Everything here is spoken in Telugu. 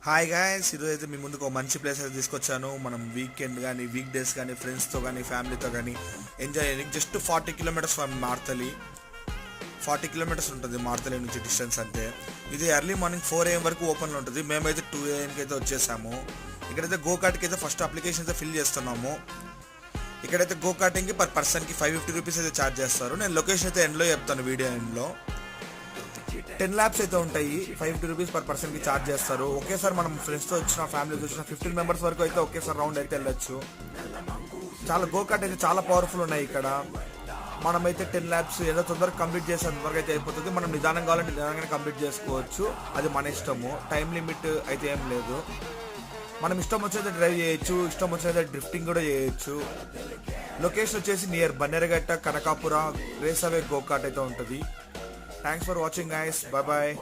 హాయ్ గాయ్స్, ఈరోజు అయితే మీ ముందుకు ఒక మంచి ప్లేస్ అయితే తీసుకొచ్చాను. మనం వీకెండ్ కానీ వీక్ డేస్ కానీ ఫ్రెండ్స్తో కానీ ఫ్యామిలీతో కానీ ఎంజాయ్ చేయడానికి జస్ట్ 40 కిలోమీటర్స్ ఫ్రమ్ మార్తలి. 40 కిలోమీటర్స్ ఉంటుంది మార్తలి నుంచి డిస్టెన్స్. అంతే. ఇది ఎర్లీ మార్నింగ్ 4 AM వరకు ఓపెన్లో ఉంటుంది. మేమైతే 2 AM అయితే వచ్చేసాము. ఇక్కడైతే గోకార్ట్కి అయితే ఫస్ట్ అప్లికేషన్ అయితే ఫిల్ చేస్తున్నాము. ఇక్కడైతే గోకార్టింగ్కి పర్ పర్సన్కి 550 రూపీస్ అయితే ఛార్జ్ చేస్తారు. నేను లొకేషన్ అయితే ఎండ్లో చెప్తాను, వీడియో ఎండ్లో. 10 ల్యాబ్స్ అయితే ఉంటాయి. 550 రూపీస్ పర్ పర్సన్కి ఛార్జ్ చేస్తారు. ఒకేసారి మనం ఫ్రెండ్స్తో వచ్చిన ఫ్యామిలీతో వచ్చిన 15 మెంబర్స్ వరకు అయితే ఒకేసారి రౌండ్ అయితే వెళ్ళొచ్చు. చాలా గోకార్ట్ అయితే చాలా పవర్ఫుల్ ఉన్నాయి ఇక్కడ. మనమైతే 10 ల్యాబ్స్ ఏదో తొందరగా కంప్లీట్ చేసేంత వరకు అయితే అయిపోతుంది. మనం నిదానం కావాలంటే నిదానంగానే కంప్లీట్ చేసుకోవచ్చు. అది మన ఇష్టము. టైం లిమిట్ అయితే ఏం లేదు. మనం ఇష్టం వచ్చేది డ్రైవ్ చేయొచ్చు, ఇష్టం వచ్చేది డ్రిఫ్టింగ్ కూడా చేయొచ్చు. లొకేషన్ వచ్చేసి నియర్ బన్నేరగట్ట, కనకాపుర, రేసవే గోకార్ట్ అయితే ఉంటుంది. Thanks for watching guys. Bye bye.